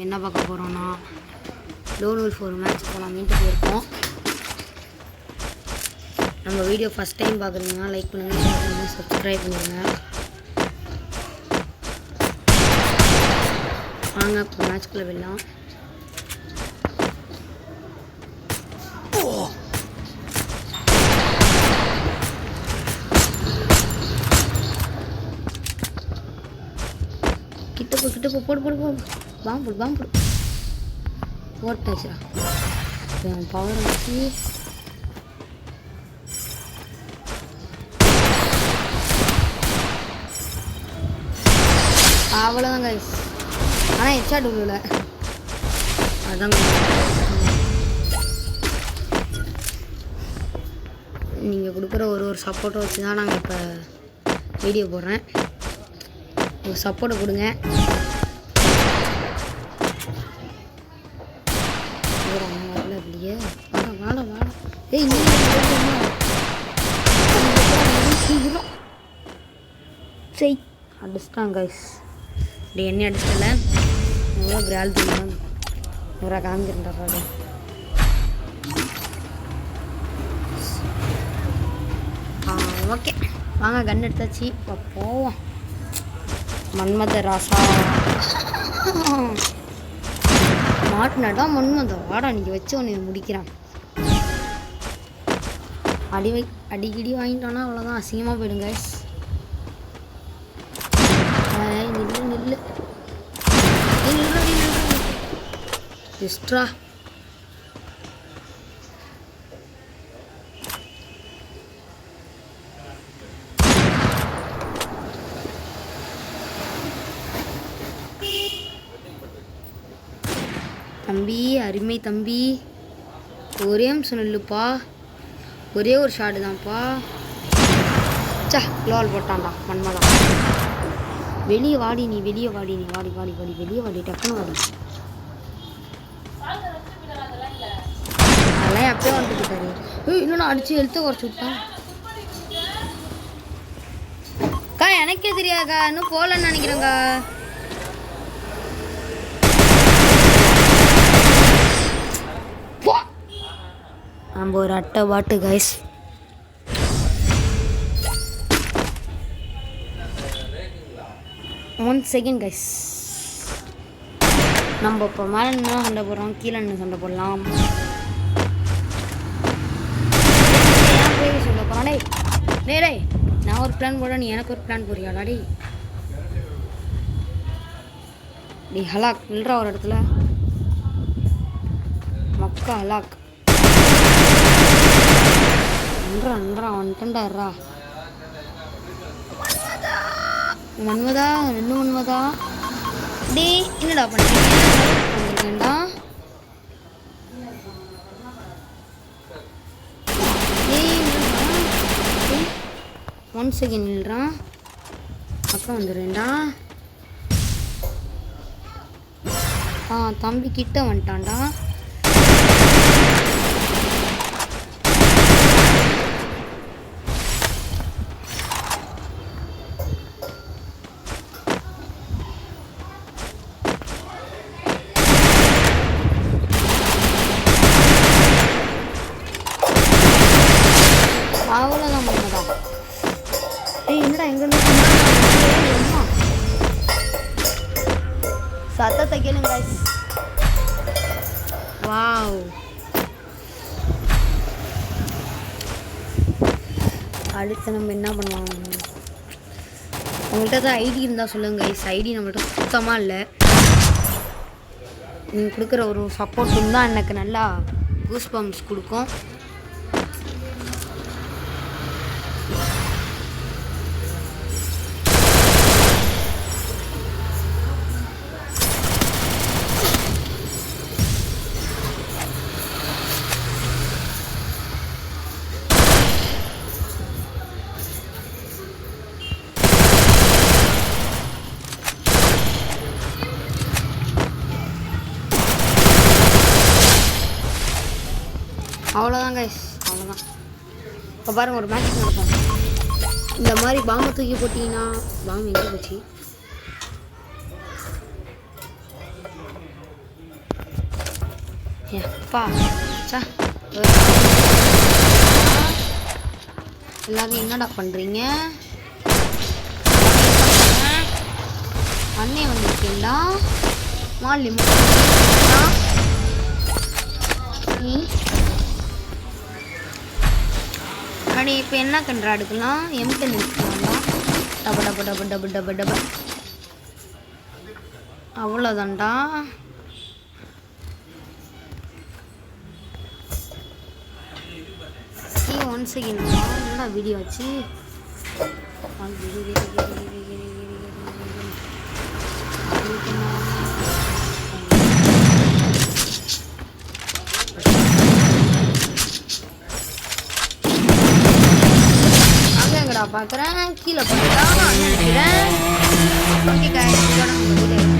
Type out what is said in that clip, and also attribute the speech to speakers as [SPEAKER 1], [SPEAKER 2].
[SPEAKER 1] என்ன பார்க்க போகிறோன்னா லோன் wolf ஒரு மேட்ச் போகலாமேன்ட்டு போயிருக்கோம். நம்ம வீடியோ ஃபஸ்ட் டைம் பார்க்குறீங்கன்னா லைக் பண்ணுங்கள், ஷேர் பண்ணுங்கள், சப்ஸ்கிரைப் பண்ணுங்க. வாங்க இப்போ மேட்ச்குள்ளே விடலாம். கிட்ட போ போடு பாம்பு போட்டாச்சுடா. பவர் வச்சு அவ்வளோதான் கைஸ். ஆனால் ஹெட்ஷாட் விழுல. அதான் நீங்கள் கொடுக்குற ஒரு சப்போர்ட்டை வச்சு தான் நாங்கள் இப்போ வீடியோ போடுறேன். ஒரு சப்போர்ட்டை கொடுங்க. இல்லையே வாட ஏய் சரி அடிச்சிட்டான் கைஸ். இப்படி என்ன அடிச்சிட்டல ஒரு ஆள் தெரியும் ஒரு காமிக்கிறா பாடு. ஓகே வாங்க கன் எடுத்தாச்சு. இப்போ போவோம். மன்மத ராசா மாட்டினடா மன்மத வாடா நீங்கள் வச்சு உன்னை முடிக்கிறான். அடிக்கடி வாங்கிட்டோன்னா அவ்வளோதான், அசிங்கமாக போயிடுங்க. நில்லு எஸ்ட்ரா தம்பி, அருமை தம்பி, ஒரே நிமிஷம் இல்லைப்பா, ஒரே ஒரு ஷாட்டு தான்ப்பா. லோல் போட்டான்டா மன்மதா. வெளியே வாடி நீ வெளியே வாடி வெளியே வாடி டக்குன்னு வாடி. அதெல்லாம் எப்பயே வந்துட்டு போயிட்டாரு. இன்னொன்று அடித்து எழுத்து குறைச்சி விட்டான். அக்கா எனக்கே தெரியாதுக்கா, இன்னும் போகலன்னு நினைக்கிறேங்க்கா. நம்ம ஒரு அட்டை பாட்டு கைஸ். One second guys. நம்ம இப்போ மேலே நின்று சண்டை போடுறோம், கீழே நின்று சண்டை போடலாம். சொல்ல போகிறான் டேய் நான் ஒரு பிளான் போட நீ எனக்கு ஒரு பிளான் போறியாடா டே ஹலாக் நில்றா ஒரு இடத்துல மக்கா ஹலாக் நன்றா வந்துட்டாரா மன்மதா. ரெண்டு மன்மதா டே என்னடா பண்ணிட்டா. ஒன் செகண்ட் நில்றான், அப்புறம் வந்துடுறேன்டா. தம்பி கிட்ட வந்துட்டான்டா. அவ்வளோதான் மன்மதா. என்னடா எங்க சத்தத்தை கேளுங்க கைஸ். வாவ் அடுத்து நம்ம என்ன பண்ணுவாங்க? உங்கள்கிட்ட தான் ஐடி இருந்தால் சொல்லுங்க கைஸ். ஐடி நம்மள்கிட்ட சுத்தமாக இல்லை. நீங்கள் கொடுக்குற ஒரு சப்போர்ட் தான் எனக்கு நல்லா கூஸ் பம்ப்ஸ் கொடுக்கும். அவ்வளோதான் கைஸ், அவ்வளோதான். இப்போ பாருங்கள் ஒரு மேட்ச் நடக்கும். இந்த மாதிரி பாம்பை தூக்கி போட்டிங்கன்னா பாம்பு எங்கே போச்சு? எப்பா சா எல்லாரும் என்னடா பண்ணுறீங்க? அண்ணே வந்திருக்கேன்டா மாலி அடி. இப்போ என்ன கன்றா எடுக்கலாம்? M10 எடுக்கலாமா? டப டப டப டப டப டப அவ்வளோதான்டா. ஒன் செகண்ட் என்னடா வீடியோ வச்சு அங்கடா பார்க்குறேன் கீழே போட்டா நினைக்கிறேன். ஓகே